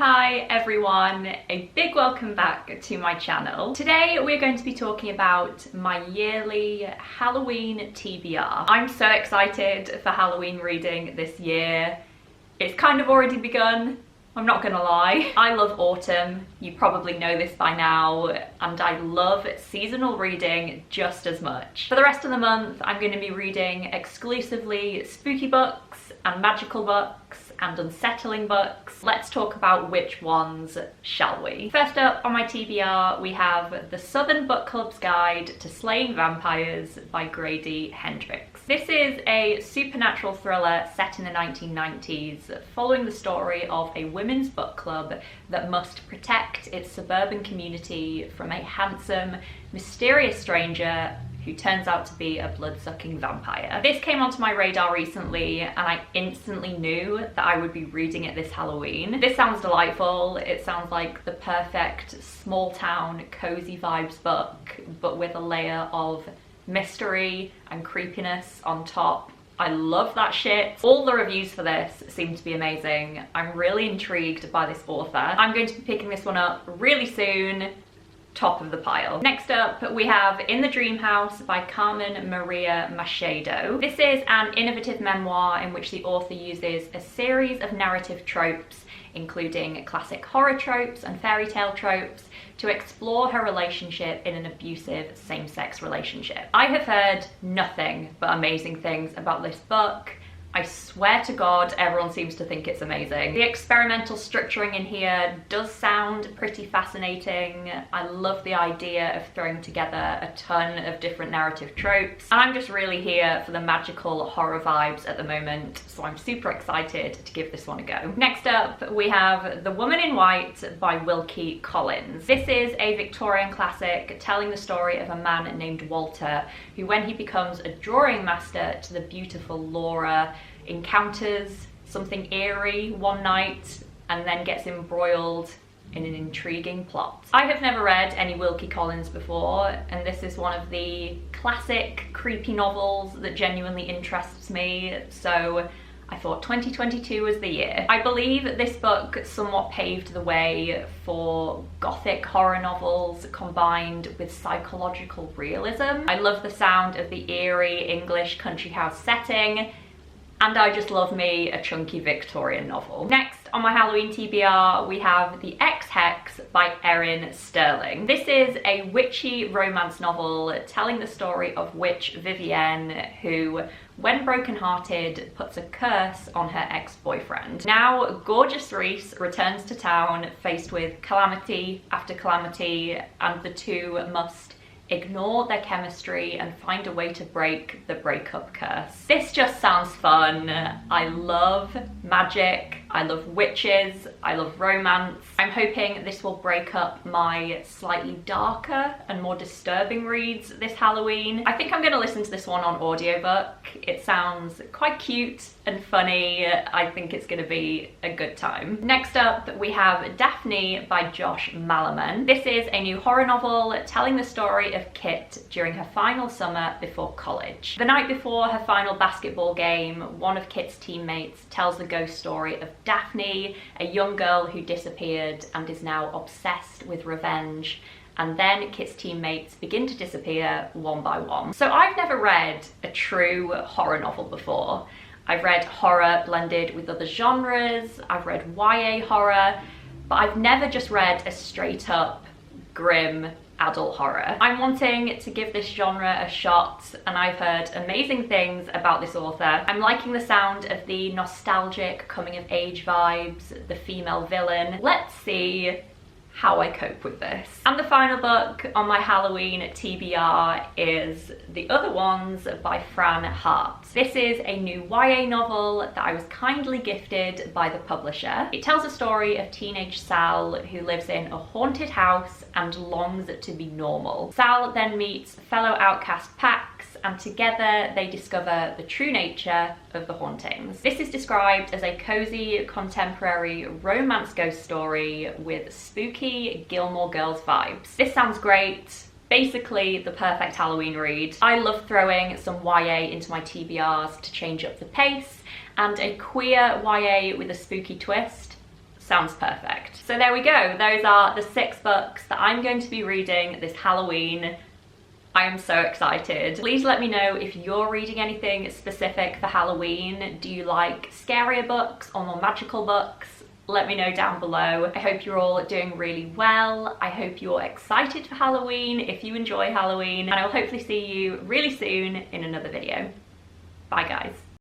Hi everyone, a big welcome back to my channel. Today we're going to be talking about my yearly Halloween TBR. I'm so excited for Halloween reading this year. It's kind of already begun, I'm not gonna lie. I love autumn, you probably know this by now, and I love seasonal reading just as much. For the rest of the month, I'm going to be reading exclusively spooky books and magical books and unsettling books. Let's talk about which ones, shall we? First up on my TBR, we have The Southern Book Club's Guide to Slaying Vampires by Grady Hendrix. This is a supernatural thriller set in the 1990s, following the story of a women's book club that must protect its suburban community from a handsome, mysterious stranger who turns out to be a blood-sucking vampire. This came onto my radar recently and I instantly knew that I would be reading it this Halloween. This sounds delightful. It sounds like the perfect small-town, cozy vibes book, but with a layer of mystery and creepiness on top. I love that shit. All the reviews for this seem to be amazing. I'm really intrigued by this author. I'm going to be picking this one up really soon. Top of the pile. Next up, we have In the Dream House by Carmen Maria Machado. This is an innovative memoir in which the author uses a series of narrative tropes, including classic horror tropes and fairy tale tropes, to explore her relationship in an abusive same-sex relationship. I have heard nothing but amazing things about this book. I swear to God, everyone seems to think it's amazing. The experimental structuring in here does sound pretty fascinating. I love the idea of throwing together a ton of different narrative tropes. And I'm just really here for the magical horror vibes at the moment, so I'm super excited to give this one a go. Next up, we have The Woman in White by Wilkie Collins. This is a Victorian classic telling the story of a man named Walter, who when he becomes a drawing master to the beautiful Laura, encounters something eerie one night and then gets embroiled in an intriguing plot. I have never read any Wilkie Collins before, and this is one of the classic creepy novels that genuinely interests me, so I thought 2022 was the year. I believe this book somewhat paved the way for gothic horror novels combined with psychological realism. I love the sound of the eerie English country house setting, and I just love me a chunky Victorian novel. Next on my Halloween TBR, we have The X Hex by Erin Sterling. This is a witchy romance novel telling the story of witch Vivienne, who, when brokenhearted, puts a curse on her ex-boyfriend. Now, gorgeous Reese returns to town faced with calamity after calamity, and the two must ignore their chemistry and find a way to break the breakup curse. This just sounds fun. I love magic, I love witches, I love romance. I'm hoping this will break up my slightly darker and more disturbing reads this Halloween. I think I'm gonna listen to this one on audiobook. It sounds quite cute and funny. I think it's gonna be a good time. Next up, we have Daphne by Josh Malerman. This is a new horror novel telling the story of Kit during her final summer before college. The night before her final basketball game, one of Kit's teammates tells the ghost story of Daphne, a young girl who disappeared and is now obsessed with revenge. And then Kit's teammates begin to disappear one by one. So I've never read a true horror novel before. I've read horror blended with other genres, I've read YA horror, but I've never just read a straight up grim adult horror. I'm wanting to give this genre a shot, and I've heard amazing things about this author. I'm liking the sound of the nostalgic coming of age vibes, the female villain. Let's see how I cope with this. And the final book on my Halloween TBR is The Other Ones by Fran Hart. This is a new YA novel that I was kindly gifted by the publisher. It tells a story of teenage Sal, who lives in a haunted house and longs to be normal. Sal then meets fellow outcast Pax, and together they discover the true nature of the hauntings. This is described as a cozy contemporary romance ghost story with spooky Gilmore Girls vibes. This sounds great. Basically the perfect Halloween read. I love throwing some YA into my TBRs to change up the pace, and a queer YA with a spooky twist Sounds perfect. So there we go. Those are the 6 books that I'm going to be reading this Halloween. I am so excited. Please let me know if you're reading anything specific for Halloween. Do you like scarier books or more magical books? Let me know down below. I hope you're all doing really well. I hope you're excited for Halloween if you enjoy Halloween, and I will hopefully see you really soon in another video. Bye guys.